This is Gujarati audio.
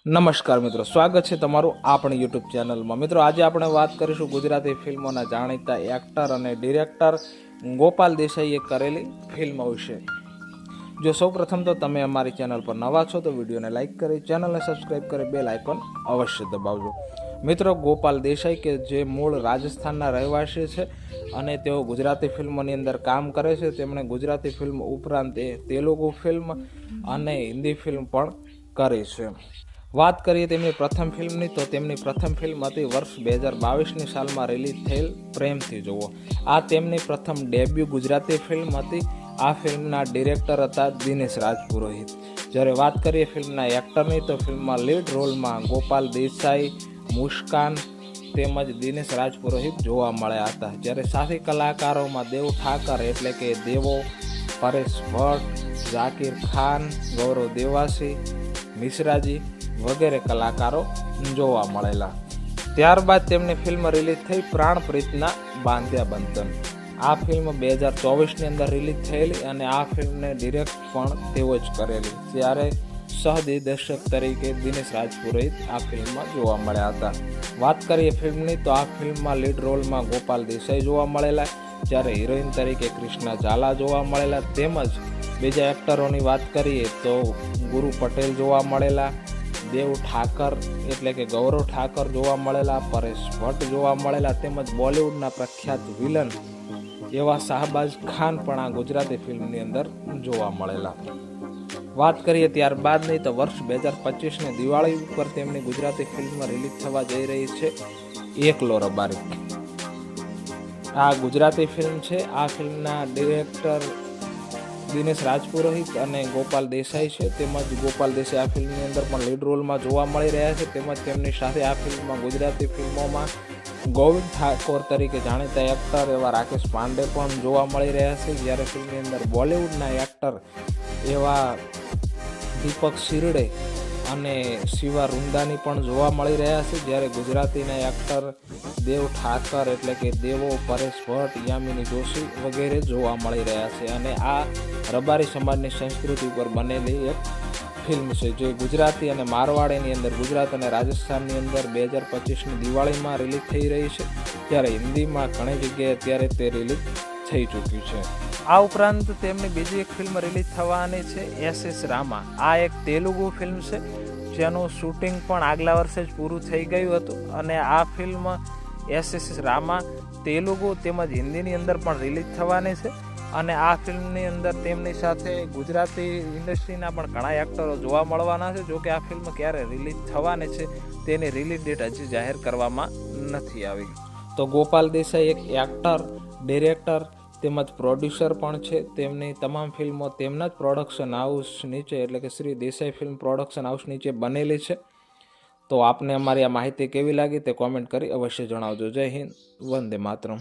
નમસ્કાર મિત્રો, સ્વાગત છે તમારું આપણી યુટ્યુબ ચેનલમાં। મિત્રો, આજે આપણે વાત કરીશું ગુજરાતી ફિલ્મોના જાણીતા એક્ટર અને ડિરેક્ટર ગોપાલ દેસાઈએ કરેલી ફિલ્મો વિશે। જો સૌપ્રથમ તો તમે અમારી ચેનલ પર નવા છો તો વિડીયોને લાઇક કરી, ચેનલને સબસ્ક્રાઇબ કરી, બેલ આઇકોન અવશ્ય દબાવજો। મિત્રો, ગોપાલ દેસાઈ કે જે મૂળ રાજસ્થાનના રહેવાસી છે અને તેઓ ગુજરાતી ફિલ્મોની અંદર કામ કરે છે। તેમણે ગુજરાતી ફિલ્મ ઉપરાંત તેલુગુ ફિલ્મ અને હિન્દી ફિલ્મ પણ કરી છે। વાત કરીએ તેમની પ્રથમ ફિલ્મની તો તેમની પ્રથમ ફિલ્મ હતી વર્ષ 2022ની સાલમાં રિલીઝ થયેલ પ્રેમથી જુઓ। આ તેમની પ્રથમ ડેબ્યુ ગુજરાતી ફિલ્મ હતી। આ ફિલ્મના ડિરેક્ટર હતા દિનેશ રાજપુરોહિત। જ્યારે વાત કરીએ ફિલ્મના એક્ટરની તો ફિલ્મમાં લીડ રોલમાં ગોપાલ દેસાઈ, મુસ્કાન તેમજ દિનેશ રાજપુરોહિત જોવા મળ્યા હતા। જ્યારે સાથી કલાકારોમાં દેવ ઠાકર એટલે કે દેવો, પરેશ ભટ્ટ, ઝાકીર ખાન, ગૌરવ દેવાસી, મિશ્રાજી વગેરે કલાકારો જોવા મળેલા। ત્યારબાદ તેમની ફિલ્મ રિલીઝ થઈ પ્રાણપ્રીતના બાંધ્યા બંધન। આ ફિલ્મ 2024ની અંદર રિલીઝ થયેલી અને આ ફિલ્મને ડિરેક્ટ પણ તેઓ જ કરેલી। ત્યારે સહદિગ્દર્શક તરીકે દિનેશ રાજપુરોહિત આ ફિલ્મમાં જોવા મળ્યા હતા। વાત કરીએ ફિલ્મની તો આ ફિલ્મમાં લીડ રોલમાં ગોપાલ દેસાઈ જોવા મળેલા, જ્યારે હિરોઈન તરીકે કૃષ્ણા ઝાલા જોવા મળેલા। તેમજ બીજા એક્ટરોની વાત કરીએ તો ગુરુ પટેલ જોવા મળેલા, દેવ ઠાકર એટલે કે ગૌરવ ઠાકર જોવા મળેલા, પરેશ ભટ્ટ જોવા મળેલા, તેમજ બોલિવૂડના પ્રખ્યાત વિલન એવા શાહબાજ ખાન પણ આ ગુજરાતી ફિલ્મની અંદર જોવા મળેલા। વાત કરીએ ત્યારબાદની તો વર્ષ 2025ની દિવાળી ઉપર તેમની ગુજરાતી ફિલ્મ રિલીઝ થવા જઈ રહી છે એકલો રબારી। આ ગુજરાતી ફિલ્મ છે। આ ફિલ્મના ડિરેક્ટર દિનેશ રાજપુરોહિત અને ગોપાલ દેસાઈ છે। તેમજ ગોપાલ દેસાઈ આ ફિલ્મની અંદર પણ લીડ રોલમાં જોવા મળી રહ્યા છે। તેમજ તેમની સાથે આ ફિલ્મમાં ગુજરાતી ફિલ્મોમાં ગોવિંદ ઠાકોર તરીકે જાણીતા એક્ટર એવા રાકેશ પાંડે પણ જોવા મળી રહ્યા છે। જ્યારે ફિલ્મની અંદર બોલિવૂડના એક્ટર એવા દીપક શિરડે અને શિવા રૂંદાની પણ જોવા મળી રહ્યા છે। જ્યારે ગુજરાતીના એક્ટર દેવ ઠાકર એટલે કે દેવો, પરેશ ભટ્ટ, યામિની જોશી વગેરે જોવા મળી રહ્યા છે। અને આ રબારી સમાજની સંસ્કૃતિ ઉપર બનેલી એક ફિલ્મ છે જે ગુજરાતી અને મારવાડીની અંદર, ગુજરાત અને રાજસ્થાનની અંદર 2025ની દિવાળીમાં રિલીઝ થઈ રહી છે। ત્યારે હિન્દીમાં ઘણી જગ્યાએ અત્યારે તે રિલીઝ થઈ ચૂક્યું છે। આ ઉપરાંત તેમની બીજી એક ફિલ્મ રિલીઝ થવાની છે SS રામા। આ એક તેલુગુ ફિલ્મ છે જેનું શૂટિંગ પણ આગલા વર્ષે જ પૂરું થઈ ગયું હતું અને આ ફિલ્મ SS રામા તેલુગુ તેમજ હિન્દીની અંદર પણ રિલીઝ થવાની છે। અને આ ફિલ્મની અંદર તેમની સાથે ગુજરાતી ઇન્ડસ્ટ્રીના પણ ઘણા એક્ટરો જોવા મળવાના છે। જોકે આ ફિલ્મ ક્યારે રિલીઝ થવાની છે તેની રિલીઝ ડેટ હજી જાહેર કરવામાં નથી આવી। તો ગોપાલ દેસાઈ એક એક્ટર, ડિરેક્ટર તેમજ પ્રોડ્યુસર પણ છે। તેમની તમામ ફિલ્મો તેમના જ પ્રોડક્શન હાઉસ નીચે એટલે કે Shri Desai film production house નીચે બનેલી છે। તો આપને અમારી આ માહિતી કેવી લાગી તે કોમેન્ટ કરી અવશ્ય જણાવજો। જય હિન્દ, વંદે માતરમ।